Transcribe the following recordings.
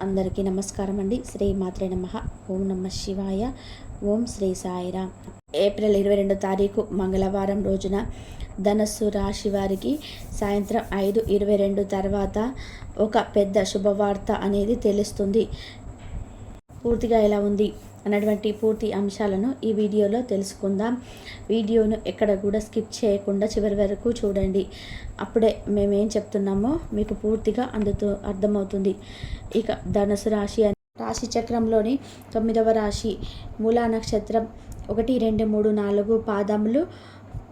అందరికీ నమస్కారం అండి. శ్రీ మాత్రే నమః. ఓం నమ శివాయ. ఓం శ్రీ సాయిరామ్. ఏప్రిల్ 22 తారీఖు మంగళవారం రోజున ధనస్సు రాశి వారికి సాయంత్రం 5:22 తర్వాత ఒక పెద్ద శుభవార్త అనేది తెలుస్తుంది. పూర్తిగా ఎలా ఉంది అన్నటువంటి పూర్తి అంశాలను ఈ వీడియోలో తెలుసుకుందాం. వీడియోను ఎక్కడ కూడా స్కిప్ చేయకుండా చివరి వరకు చూడండి. అప్పుడే మేమేం చెప్తున్నామో మీకు పూర్తిగా అర్థమవుతుంది. ఇక ధనుసు రాశి రాశి చక్రంలోని 9వ రాశి మూలా నక్షత్రం 1, 2, 3, 4 పాదములు,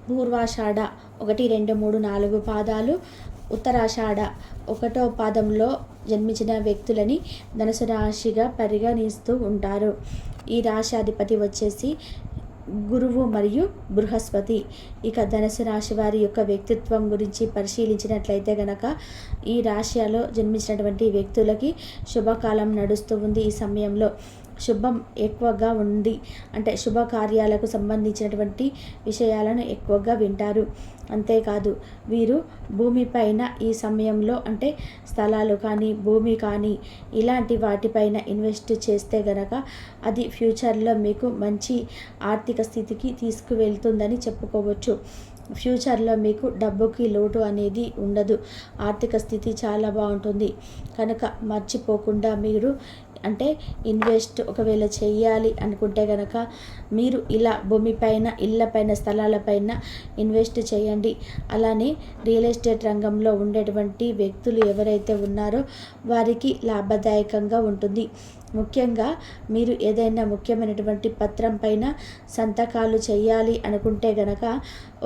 పూర్వాషాఢ 1, 2, 3, 4 పాదాలు, ఉత్తరాషాఢ 1వ పాదంలో జన్మించిన వ్యక్తులని ధనుసు రాశిగా పరిగణిస్తూ ఉంటారు. ఈ రాశి అధిపతి వచ్చేసి గురువు మరియు బృహస్పతి. ఇక ధనుసు రాశి వారి యొక్క వ్యక్తిత్వం గురించి పరిశీలించినట్లయితే గనక ఈ రాశిలో జన్మించినటువంటి వ్యక్తులకి శుభకాలం నడుస్తూ ఉంది. ఈ సమయంలో శుభం ఎక్కువగా ఉంది, అంటే శుభకార్యాలకు సంబంధించినటువంటి విషయాలను ఎక్కువగా వింటారు. అంతేకాదు వీరు భూమిపైన ఈ సమయంలో అంటే స్థలాలు కానీ భూమి కానీ ఇలాంటి వాటిపైన ఇన్వెస్ట్ చేస్తే గనక అది ఫ్యూచర్లో మీకు మంచి ఆర్థిక స్థితికి తీసుకువెళ్తుందని చెప్పుకోవచ్చు. ఫ్యూచర్లో మీకు డబ్బుకి లోటు అనేది ఉండదు. ఆర్థిక స్థితి చాలా బాగుంటుంది. కనుక మర్చిపోకుండా మీరు అంటే ఇన్వెస్ట్ ఒకవేళ చేయాలి అనుకుంటే కనుక మీరు ఇలా భూమిపైన, ఇళ్ళపైన, స్థలాలపైన ఇన్వెస్ట్ చేయండి. అలానే రియల్ ఎస్టేట్ రంగంలో ఉండేటువంటి వ్యక్తులు ఎవరైతే ఉన్నారో వారికి లాభదాయకంగా ఉంటుంది. ముఖ్యంగా మీరు ఏదైనా ముఖ్యమైనటువంటి పత్రం పైన సంతకాలు చేయాలి అనుకుంటే గనక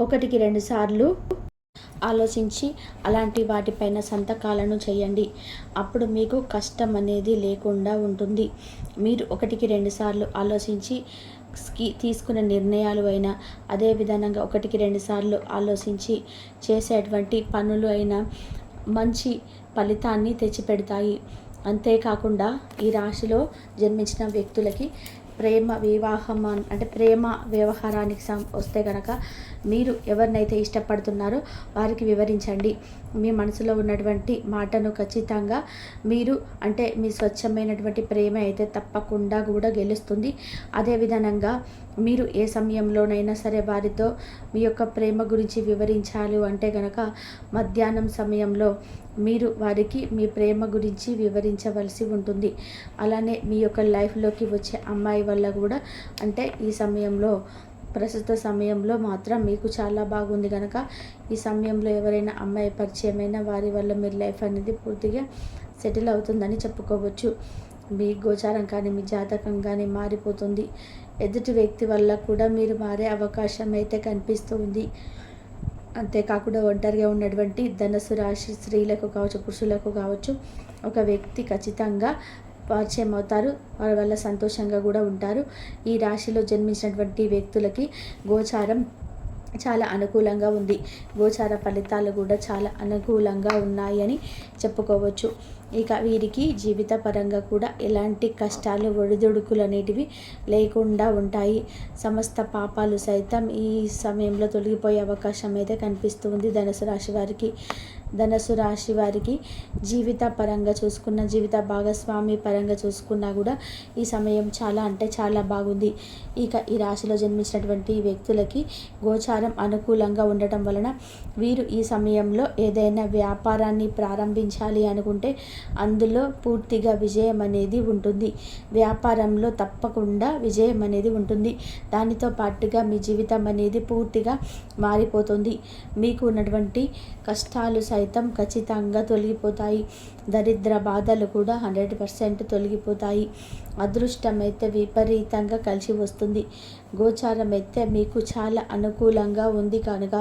1కి 2 సార్లు ఆలోచించి అలాంటి వాటిపైన సంతకాలను చేయండి. అప్పుడు మీకు కష్టం అనేది లేకుండా ఉంటుంది. మీరు 1కి 2 సార్లు ఆలోచించి తీసుకున్న నిర్ణయాలు అయినా, అదే విధంగా 1కి 2 సార్లు ఆలోచించి చేసేటువంటి పనులు అయినా మంచి ఫలితాన్ని తెచ్చిపెడతాయి. అంతేకాకుండా ఈ రాశిలో జన్మించిన వ్యక్తులకి ప్రేమ వివాహం అంటే ప్రేమ వ్యవహారానికి వస్తే కనుక మీరు ఎవరినైతే ఇష్టపడుతున్నారో వారికి వివరించండి. మీ మనసులో ఉన్నటువంటి మాటను ఖచ్చితంగా మీరు అంటే మీ స్వచ్ఛమైనటువంటి ప్రేమ అయితే తప్పకుండా కూడా గెలుస్తుంది. అదేవిధంగా మీరు ఏ సమయంలోనైనా సరే వారితో మీ యొక్క ప్రేమ గురించి వివరించాలి అంటే కనుక మధ్యాహ్నం సమయంలో మీరు వారికి మీ ప్రేమ గురించి వివరించవలసి ఉంటుంది. అలానే మీ యొక్క లైఫ్లోకి వచ్చే అమ్మాయి వల్ల కూడా అంటే ఈ సమయంలో ప్రస్తుత సమయంలో మాత్రం మీకు చాలా బాగుంది కనుక ఈ సమయంలో ఎవరైనా అమ్మాయి పరిచయమైన వారి వల్ల మీ లైఫ్ అనేది పూర్తిగా సెటిల్ అవుతుందని చెప్పుకోవచ్చు. మీ గోచారం కానీ మీ జాతకం కానీ మారిపోతుంది. ఎదుటి వ్యక్తి వల్ల కూడా మీరు మారే అవకాశం అయితే కనిపిస్తూ ఉంది. అంతేకాకుండా ఒంటరిగా ఉన్నటువంటి ధనుసు రాశి స్త్రీలకు కావచ్చు, పురుషులకు కావచ్చు, ఒక వ్యక్తి ఖచ్చితంగా పరిచయం అవుతారు. వారి వల్ల సంతోషంగా కూడా ఉంటారు. ఈ రాశిలో జన్మించినటువంటి వ్యక్తులకి గోచారం చాలా అనుకూలంగా ఉంది. గోచార ఫలితాలు కూడా చాలా అనుకూలంగా ఉన్నాయి అని చెప్పుకోవచ్చు. ఇక వీరికి జీవిత పరంగా కూడా ఎలాంటి కష్టాలు, ఒడిదుడుకులు అనేటివి లేకుండా ఉంటాయి. సమస్త పాపాలు సైతం ఈ సమయంలో తొలగిపోయే అవకాశం అయితే కనిపిస్తుంది ధనుసు రాశి వారికి. ధనుసు రాశి వారికి జీవిత పరంగా చూసుకున్న, జీవిత భాగస్వామి పరంగా చూసుకున్నా కూడా ఈ సమయం చాలా అంటే చాలా బాగుంది. ఇక ఈ రాశిలో జన్మించినటువంటి వ్యక్తులకి గోచారం అనుకూలంగా ఉండటం వలన వీరు ఈ సమయంలో ఏదైనా వ్యాపారాన్ని ప్రారంభించాలి అనుకుంటే అందులో పూర్తిగా విజయం అనేది ఉంటుంది. వ్యాపారంలో తప్పకుండా విజయం అనేది ఉంటుంది. దానితో పాటుగా మీ జీవితం అనేది పూర్తిగా మారిపోతుంది. మీకు ఉన్నటువంటి కష్టాలు సైతం ఖచ్చితంగా తొలగిపోతాయి. దరిద్ర బాధలు కూడా 100% తొలగిపోతాయి. అదృష్టం అయితే విపరీతంగా కలిసి వస్తుంది. గోచారం అయితే మీకు చాలా అనుకూలంగా ఉంది కనుక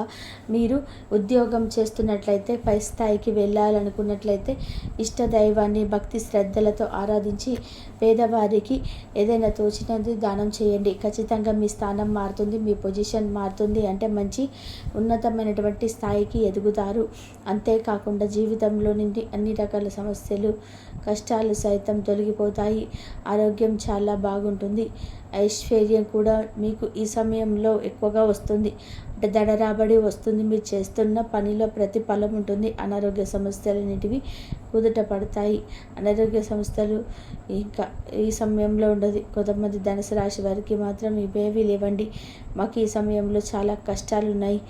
మీరు ఉద్యోగం చేస్తున్నట్లయితే, పై స్థాయికి వెళ్ళాలనుకున్నట్లయితే ఇష్టదైవాన్ని భక్తి శ్రద్ధలతో ఆరాధించి పేదవారికి ఏదైనా తోచినది దానం చేయండి. ఖచ్చితంగా మీ స్థానం మారుతుంది, మీ పొజిషన్ మారుతుంది. అంటే మంచి ఉన్నతమైనటువంటి స్థాయికి ఎదుగుతారు. అంతేకాకుండా జీవితంలో నుండి అన్ని రకాల సమస్యలు కష్టాలు సైతం తొలగిపోతాయి. ఆరోగ్యం చాలా బాగుంటుంది. ఐశ్వర్యం కూడా మీకు ఈ సమయంలో ఎక్కువగా వస్తుంది. అంటే దడరాబడి వస్తుంది. మీరు చేస్తున్న పనిలో ప్రతిఫలం ఉంటుంది. అనారోగ్య సమస్యలన్నిటివి కుదుట పడతాయి. అనారోగ్య సమస్యలు ఇంకా ఈ సమయంలో ఉండదు. కొంతమంది ధనుసు రాశి వారికి మాత్రం ఇవేవి లేవండి. మాకు ఈ సమయంలో చాలా కష్టాలు ఉన్నాయి.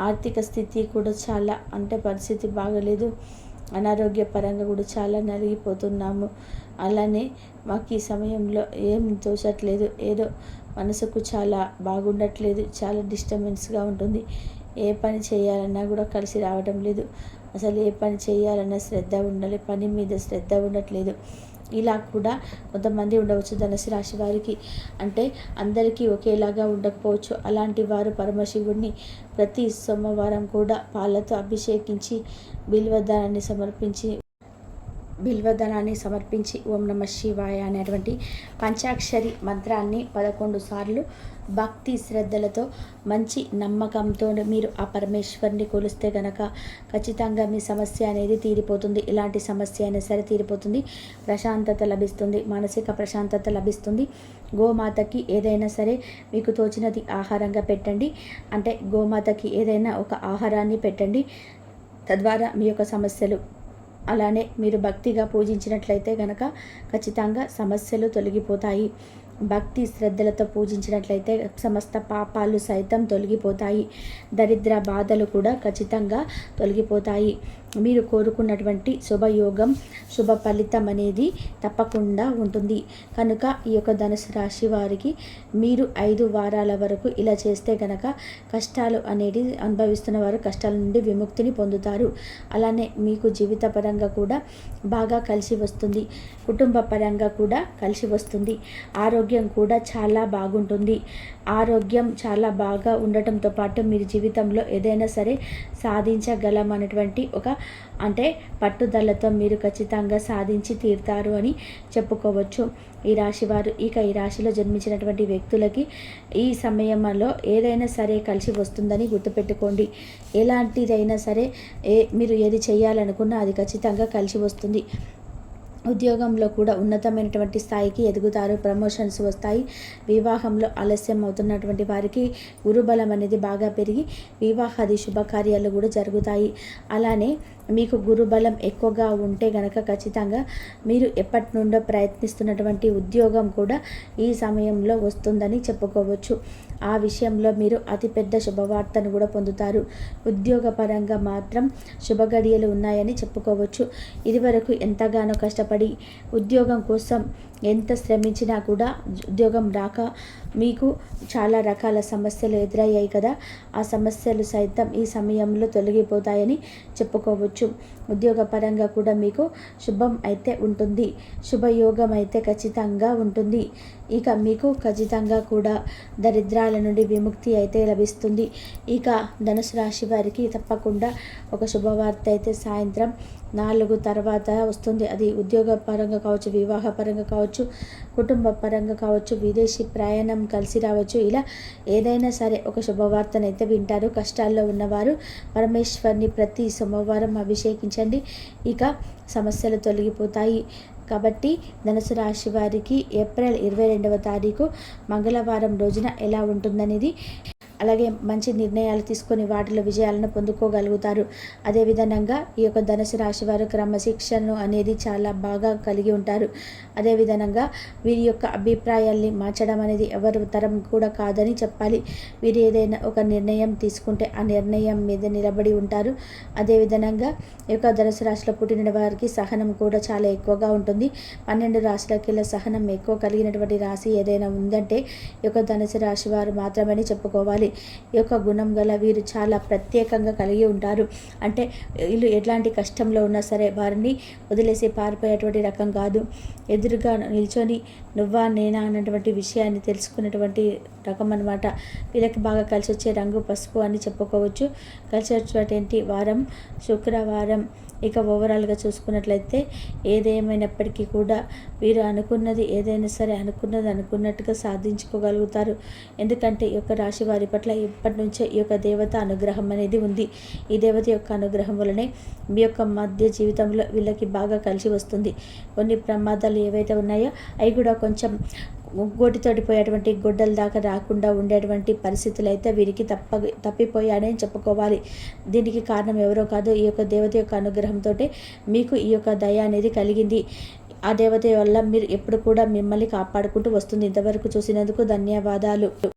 ఆర్థిక స్థితి కూడా చాలా అంటే పరిస్థితి బాగలేదు. అనారోగ్య పరంగా కూడా చాలా నలిగిపోతున్నాము. అలానే మాకు ఈ సమయంలో ఏం తోచట్లేదు. ఏదో మనసుకు చాలా బాగుండట్లేదు. చాలా డిస్టర్బెన్స్గా ఉంటుంది. ఏ పని చేయాలన్నా కూడా కలిసి రావడం లేదు. అసలు ఏ పని చేయాలన్నా శ్రద్ధ ఉండాలి. పని మీద శ్రద్ధ ఉండట్లేదు. ఇలా కూడా కొంతమంది ఉండవచ్చు ధనుసు రాశి వారికి. అంటే అందరికీ ఒకేలాగా ఉండకపోవచ్చు. అలాంటి వారు పరమశివుడిని ప్రతి సోమవారం కూడా పాలతో అభిషేకించి బిల్వదనాన్ని సమర్పించి ఓం నమ శివాయ అనేటువంటి పంచాక్షరి మంత్రాన్ని 11 సార్లు భక్తి శ్రద్ధలతో మంచి నమ్మకంతో మీరు ఆ పరమేశ్వరుని కొలిస్తే గనక ఖచ్చితంగా మీ సమస్య అనేది తీరిపోతుంది. ఎలాంటి సమస్య అయినా సరే తీరిపోతుంది. ప్రశాంతత లభిస్తుంది. మానసిక ప్రశాంతత లభిస్తుంది. గోమాతకి ఏదైనా సరే మీకు తోచినది ఆహారంగా పెట్టండి. అంటే గోమాతకి ఏదైనా ఒక ఆహారాన్ని పెట్టండి. తద్వారా మీ యొక్క సమస్యలు అలానే మీరు భక్తిగా పూజించినట్లయితే గనక ఖచ్చితంగా సమస్యలు తొలగిపోతాయి. భక్తి శ్రద్ధలతో పూజించినట్లయితే సమస్త పాపాలు సైతం తొలగిపోతాయి. దరిద్ర బాధలు కూడా ఖచ్చితంగా తొలగిపోతాయి. మీరు కోరుకున్నటువంటి శుభయోగం శుభ ఫలితం అనేది తప్పకుండా ఉంటుంది. కనుక ఈ యొక్క ధనుసు రాశి వారికి మీరు 5 వారాల వరకు ఇలా చేస్తే కనుక కష్టాలు అనేది అనుభవిస్తున్న వారు కష్టాల నుండి విముక్తిని పొందుతారు. అలానే మీకు జీవిత పరంగా కూడా బాగా కలిసి వస్తుంది. కుటుంబ పరంగా కూడా కలిసి వస్తుంది. ఆరోగ్యం కూడా చాలా బాగుంటుంది. ఆరోగ్యం చాలా బాగా ఉండటంతో పాటు మీరు జీవితంలో ఏదైనా సరే సాధించగలం అనేటువంటి ఒక అంటే పట్టుదలతో మీరు ఖచ్చితంగా సాధించి తీరుతారు అని చెప్పుకోవచ్చు. ఈ రాశి వారు ఈ రాశిలో జన్మించినటువంటి వ్యక్తులకి ఈ సమయంలో ఏదైనా సరే కలిసి వస్తుందని గుర్తుపెట్టుకోండి. ఎలాంటిదైనా సరే మీరు ఏది చేయాలనుకున్నా అది ఖచ్చితంగా కలిసి వస్తుంది. ఉద్యోగంలో కూడా ఉన్నతమైనటువంటి స్థాయికి ఎదుగుతారు. ప్రమోషన్స్ వస్తాయి. వివాహంలో ఆలస్యం అవుతున్నటువంటి వారికి గురుబలం అనేది బాగా పెరిగి వివాహాది శుభకార్యాలు కూడా జరుగుతాయి. అలానే మీకు గురుబలం ఎక్కువగా ఉంటే గనక ఖచ్చితంగా మీరు ఎప్పటి నుండో ప్రయత్నిస్తున్నటువంటి ఉద్యోగం కూడా ఈ సమయంలో వస్తుందని చెప్పుకోవచ్చు. ఆ విషయంలో మీరు అతిపెద్ద శుభవార్తను కూడా పొందుతారు. ఉద్యోగపరంగా మాత్రం శుభగడియలు ఉన్నాయని చెప్పుకోవచ్చు. ఇదివరకు ఎంతగానో కష్టపడి ఉద్యోగం కోసం ఎంత శ్రమించినా కూడా ఉద్యోగం రాక మీకు చాలా రకాల సమస్యలు ఎదురయ్యాయి కదా. ఆ సమస్యలు సైతం ఈ సమయంలో తొలగిపోతాయని చెప్పుకోవచ్చు. ఉద్యోగపరంగా కూడా మీకు శుభం అయితే ఉంటుంది. శుభయోగం అయితే ఖచ్చితంగా ఉంటుంది. ఇక మీకు ఖచ్చితంగా కూడా దరిద్రాల నుండి విముక్తి అయితే లభిస్తుంది. ఇక ధనుసు రాశి వారికి తప్పకుండా ఒక శుభవార్త అయితే సాయంత్రం 4 తర్వాత వస్తుంది. అది ఉద్యోగ పరంగా కావచ్చు, వివాహ పరంగా కావచ్చు, కుటుంబ పరంగా కావచ్చు, విదేశీ ప్రయాణం కలిసి రావచ్చు. ఇలా ఏదైనా సరే ఒక శుభవార్తనైతే వింటారు. కష్టాల్లో ఉన్నవారు పరమేశ్వరుని ప్రతి సోమవారం అభిషేకించండి. ఇక సమస్యలు తొలగిపోతాయి. కాబట్టి ధనుసు రాశి వారికి ఏప్రిల్ 22వ తారీఖు మంగళవారం రోజున ఎలా ఉంటుందనేది, అలాగే మంచి నిర్ణయాలు తీసుకొని వాటిలో విజయాలను పొందుకోగలుగుతారు. అదేవిధంగా ఈ యొక్క ధనుసు రాశి వారు క్రమశిక్షణను అనేది చాలా బాగా కలిగి ఉంటారు. అదేవిధంగా వీరి యొక్క అభిప్రాయాల్ని మార్చడం అనేది ఎవరి తరం కూడా కాదని చెప్పాలి. వీరు ఏదైనా ఒక నిర్ణయం తీసుకుంటే ఆ నిర్ణయం మీద నిలబడి ఉంటారు. అదేవిధంగా ఈ యొక్క ధనుసు రాశిలో పుట్టిన వారికి సహనం కూడా చాలా ఎక్కువగా ఉంటుంది. 12 రాశులకి సహనం ఎక్కువ కలిగినటువంటి రాశి ఏదైనా ఉందంటే ఈ యొక్క ధనుసు రాశి వారు మాత్రమే చెప్పుకోవాలి. ఈ యొక్క గుణం గల వీరు చాలా ప్రత్యేకంగా కలిగి ఉంటారు. అంటే వీళ్ళు ఎట్లాంటి కష్టంలో ఉన్నా సరే వారిని వదిలేసి పారిపోయేటువంటి రకం కాదు. ఎదురుగా నిల్చొని నువ్వా నేనా అన్నటువంటి విషయాన్ని తెలుసుకున్నటువంటి రకం అన్నమాట. వీళ్ళకి బాగా కలిసి వచ్చే రంగు పసుపు అని చెప్పుకోవచ్చు. కలిసి వచ్చేటువంటి వారం శుక్రవారం. ఇక ఓవరాల్గా చూసుకున్నట్లయితే ఏదేమైనప్పటికీ కూడా వీరు అనుకున్నది ఏదైనా సరే అనుకున్నది అనుకున్నట్టుగా సాధించుకోగలుగుతారు. ఎందుకంటే ఈ యొక్క రాశి వారి పట్ల ఇప్పటి నుంచే ఈ యొక్క దేవత అనుగ్రహం అనేది ఉంది. ఈ దేవత యొక్క అనుగ్రహం వలనే మీ యొక్క మధ్య జీవితంలో వీళ్ళకి బాగా కలిసి వస్తుంది. కొన్ని ప్రమాదాలు ఏవైతే ఉన్నాయో అవి కూడా కొంచెం గోటితోడిపోయేటువంటి గొడ్డల దాకా రాకుండా ఉండేటువంటి పరిస్థితులు అయితే వీరికి తప్పిపోయాయని చెప్పుకోవాలి. దీనికి కారణం ఎవరో కాదు, ఈ యొక్క దేవత యొక్క అనుగ్రహంతో మీకు ఈ యొక్క దయ అనేది కలిగింది. ఆ దేవత వల్ల మీరు ఎప్పుడు కూడా మిమ్మల్ని కాపాడుకుంటూ వస్తుంది. ఇంతవరకు చూసినందుకు ధన్యవాదాలు.